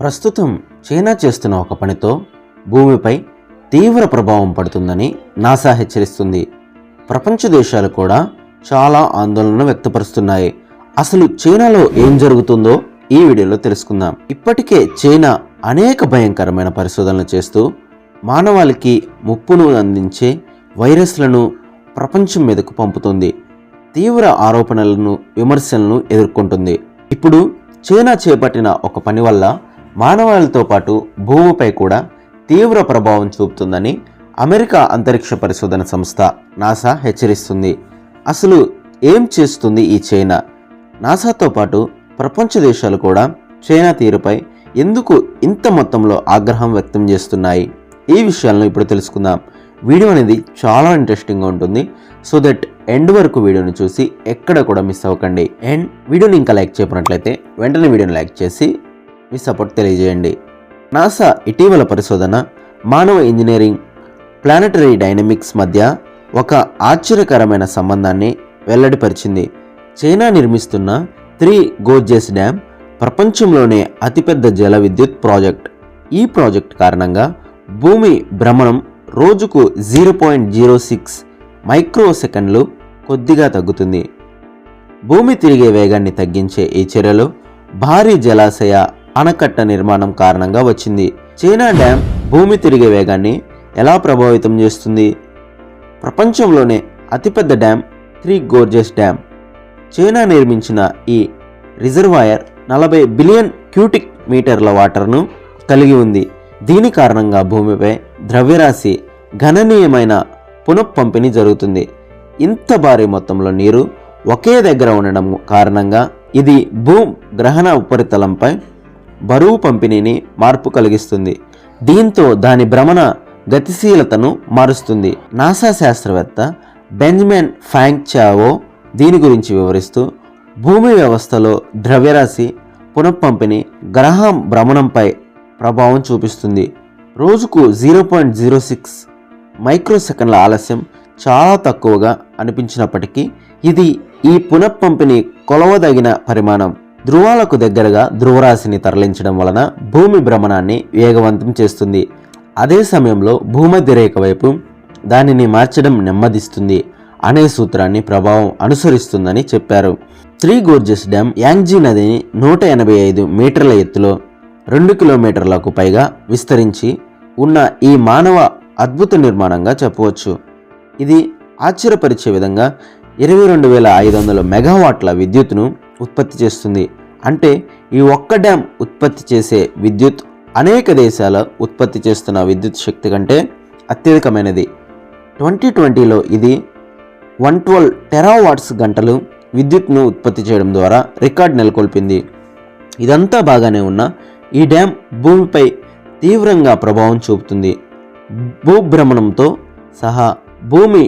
ప్రస్తుతం చైనా చేస్తున్న ఒక పనితో భూమిపై తీవ్ర ప్రభావం పడుతుందని నాసా హెచ్చరిస్తుంది. ప్రపంచ దేశాలు కూడా చాలా ఆందోళన వ్యక్తపరుస్తున్నాయి. అసలు చైనాలో ఏం జరుగుతుందో ఈ వీడియోలో తెలుసుకుందాం. ఇప్పటికే చైనా అనేక భయంకరమైన పరిశోధనలు చేస్తూ మానవాళికి ముప్పును అందించే వైరస్లను ప్రపంచం మీదకు పంపుతుంది. తీవ్ర ఆరోపణలను, విమర్శలను ఎదుర్కొంటుంది. ఇప్పుడు చైనా చేపట్టిన ఒక పని వల్ల మానవాళితో పాటు భూమిపై కూడా తీవ్ర ప్రభావం చూపుతుందని అమెరికా అంతరిక్ష పరిశోధన సంస్థ నాసా హెచ్చరిస్తుంది. అసలు ఏం చేస్తుంది ఈ చైనా? నాసాతో పాటు ప్రపంచ దేశాలు కూడా చైనా తీరుపై ఎందుకు ఇంత మొత్తంలో ఆగ్రహం వ్యక్తం చేస్తున్నాయి? ఈ విషయాలను ఇప్పుడు తెలుసుకుందాం. వీడియో అనేది చాలా ఇంట్రెస్టింగ్గా ఉంటుంది. సో దట్ ఎండ్ వరకు వీడియోని చూసి ఎక్కడ కూడా మిస్ అవ్వకండి. అండ్ వీడియోని ఇంకా లైక్ చేయనట్లయితే వెంటనే వీడియోని లైక్ చేసి మీ సపోర్ట్ తెలియజేయండి. నాసా ఇటీవల పరిశోధన మానవ ఇంజనీరింగ్, ప్లానెటరీ డైనమిక్స్ మధ్య ఒక ఆశ్చర్యకరమైన సంబంధాన్ని వెల్లడిపరిచింది. చైనా నిర్మిస్తున్న 3 గోర్జెస్ డ్యామ్ ప్రపంచంలోనే అతిపెద్ద జల విద్యుత్ ప్రాజెక్ట్. ఈ ప్రాజెక్ట్ కారణంగా భూమి భ్రమణం రోజుకు 0.06 మైక్రో సెకండ్లు కొద్దిగా తగ్గుతుంది. భూమి తిరిగే వేగాన్ని తగ్గించే ఈ చర్యలు భారీ జలాశయ ఆనకట్ట నిర్మాణం కారణంగా వచ్చింది. చైనా డ్యామ్ భూమి తిరిగే వేగాన్ని ఎలా ప్రభావితం చేస్తుంది? ప్రపంచంలోనే అతిపెద్ద డ్యామ్ 3 గోర్జెస్ డ్యామ్. చైనా నిర్మించిన ఈ రిజర్వాయర్ 40 బిలియన్ క్యూటిక్ మీటర్ల వాటర్ను కలిగి ఉంది. దీని కారణంగా భూమిపై ద్రవ్యరాశి గణనీయమైన పునఃపంపిణీ జరుగుతుంది. ఇంత భారీ మొత్తంలో నీరు ఒకే దగ్గర ఉండడం కారణంగా ఇది గ్రహణ ఉపరితలంపై బరువు పంపిణీని మార్పు కలిగిస్తుంది. దీంతో దాని భ్రమణ గతిశీలతను మారుస్తుంది. నాసా శాస్త్రవేత్త బెంజమిన్ ఫాంగ్ చావో దీని గురించి వివరిస్తూ, భూమి వ్యవస్థలో ద్రవ్యరాశి పునఃపంపిణీ గ్రహం భ్రమణంపై ప్రభావం చూపిస్తుంది. రోజుకు 0.06 మైక్రో సెకండ్ల ఆలస్యం చాలా తక్కువగా అనిపించినప్పటికీ ఇది ఈ పునఃపంపిణీ కొలవదగిన పరిమాణం. ధృవాలకు దగ్గరగా ధృవరాశిని తరలించడం వలన భూమి భ్రమణాన్ని వేగవంతం చేస్తుంది. అదే సమయంలో భూమధ్య రేఖ వైపు దానిని మార్చడం నెమ్మదిస్తుంది అనే సూత్రాన్ని ప్రభావం అనుసరిస్తుందని చెప్పారు. 3 గోర్జెస్ డ్యామ్ యాంగ్జీ నదిని 185 మీటర్ల ఎత్తులో 2 కిలోమీటర్లకు పైగా విస్తరించి ఉన్న ఈ మానవ అద్భుత నిర్మాణంగా చెప్పవచ్చు. ఇది ఆశ్చర్యపరిచే విధంగా 22,500 మెగావాట్ల విద్యుత్తును ఉత్పత్తి చేస్తుంది. అంటే ఈ ఒక్క డ్యామ్ ఉత్పత్తి చేసే విద్యుత్ అనేక దేశాల ఉత్పత్తి చేస్తున్న విద్యుత్ శక్తి కంటే అత్యధికమైనది. 2020లో ఇది 112 టెరావాట్స్ గంటలు విద్యుత్ను ఉత్పత్తి చేయడం ద్వారా రికార్డ్ నెలకొల్పింది. ఇదంతా బాగానే ఉన్న ఈ డ్యామ్ భూమిపై తీవ్రంగా ప్రభావం చూపుతుంది. భూభ్రమణంతో సహా భూమి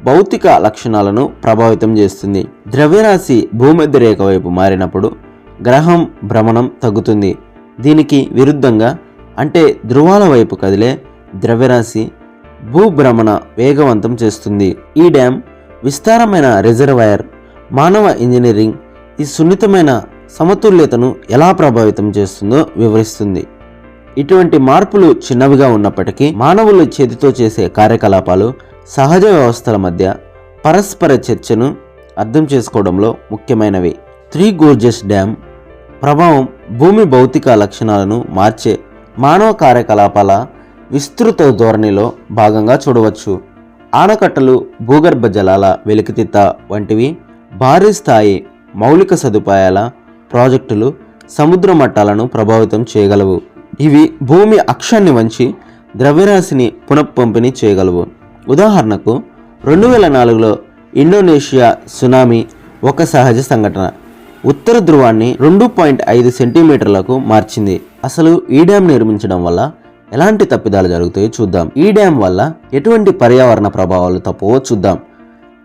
భౌతిక లక్షణాలను ప్రభావితం చేస్తుంది. ద్రవ్యరాశి భూమధ్య రేఖ వైపు మారినప్పుడు గ్రహం భ్రమణం తగ్గుతుంది. దీనికి విరుద్ధంగా, అంటే ధృవాల వైపు కదిలే ద్రవ్యరాశి భూభ్రమణ వేగవంతం చేస్తుంది. ఈ డ్యామ్ విస్తారమైన రిజర్వాయర్ మానవ ఇంజనీరింగ్ ఈ సున్నితమైన సమతుల్యతను ఎలా ప్రభావితం చేస్తుందో వివరిస్తుంది. ఇటువంటి మార్పులు చిన్నవిగా ఉన్నప్పటికీ మానవులు చేతితో చేసే కార్యకలాపాలు సహజ వ్యవస్థల మధ్య పరస్పర చర్చను అర్థం చేసుకోవడంలో ముఖ్యమైనవి. 3 గోర్జెస్ డ్యామ్ ప్రభావం భూమి భౌతిక లక్షణాలను మార్చే మానవ కార్యకలాపాల విస్తృత ధోరణిలో భాగంగా చూడవచ్చు. ఆనకట్టలు, భూగర్భ జలాల వెలికితీత వంటివి భారీ స్థాయి మౌలిక సదుపాయాల ప్రాజెక్టులు సముద్ర మట్టాలను ప్రభావితం చేయగలవు. ఇవి భూమి అక్షాన్ని వంచి ద్రవ్యరాశిని పునఃపంపిణీ చేయగలవు. ఉదాహరణకు 2004లో ఇండోనేషియా సునామీ ఒక సహజ సంఘటన ఉత్తర ధ్రువాన్ని 2.5 సెంటీమీటర్లకు మార్చింది. అసలు ఈ డ్యామ్ నిర్మించడం వల్ల ఎలాంటి తప్పిదాలు జరుగుతాయో చూద్దాం. ఈ డ్యామ్ వల్ల ఎటువంటి పర్యావరణ ప్రభావాలు తప్పవో చూద్దాం.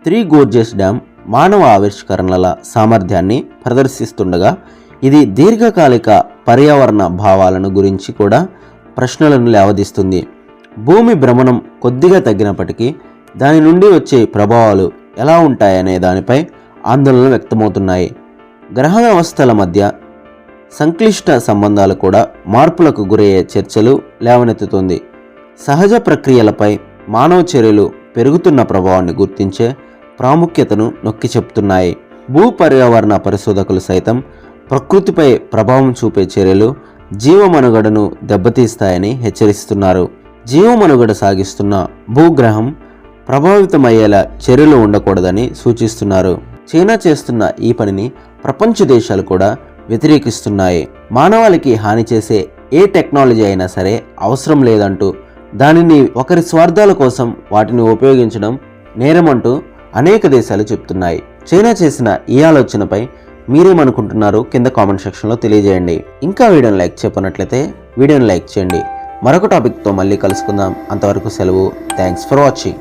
3 గోర్జెస్ డ్యామ్ మానవ ఆవిష్కరణల సామర్థ్యాన్ని ప్రదర్శిస్తుండగా ఇది దీర్ఘకాలిక పర్యావరణ భావాలను గురించి కూడా ప్రశ్నలను లేవదీస్తుంది. భూమి భ్రమణం కొద్దిగా తగ్గినప్పటికీ దాని నుండి వచ్చే ప్రభావాలు ఎలా ఉంటాయనే దానిపై ఆందోళనలు వ్యక్తమవుతున్నాయి. గ్రహ వ్యవస్థల మధ్య సంక్లిష్ట సంబంధాలు కూడా మార్పులకు గురయ్యే చర్చలు లేవనెత్తుతుంది. సహజ ప్రక్రియలపై మానవ చర్యలు పెరుగుతున్న ప్రభావాన్ని గుర్తించే ప్రాముఖ్యతను నొక్కి చెప్తున్నాయి. భూ పర్యావరణ పరిశోధకులు సైతం ప్రకృతిపై ప్రభావం చూపే చర్యలు జీవమనుగడను దెబ్బతీస్తాయని హెచ్చరిస్తున్నారు. జీవమనుగడ సాగిస్తున్న భూగ్రహం ప్రభావితమయ్యేలా చర్యలు ఉండకూడదని సూచిస్తున్నారు. చైనా చేస్తున్న ఈ పనిని ప్రపంచ దేశాలు కూడా వ్యతిరేకిస్తున్నాయి. మానవాళికి హాని చేసే ఏ టెక్నాలజీ అయినా సరే అవసరం లేదంటూ, దానిని ఒకరి స్వార్థాల కోసం వాటిని ఉపయోగించడం నేరమంటూ అనేక దేశాలు చెప్తున్నాయి. చైనా చేసిన ఈ ఆలోచనపై మీరేమనుకుంటున్నారు కింద కామెంట్ సెక్షన్లో తెలియజేయండి. ఇంకా వీడియోని లైక్ చేయనట్లయితే వీడియోని లైక్ చేయండి. మరొక టాపిక్తో మళ్ళీ కలుసుకుందాం. అంతవరకు సెలవు. Thanks for watching.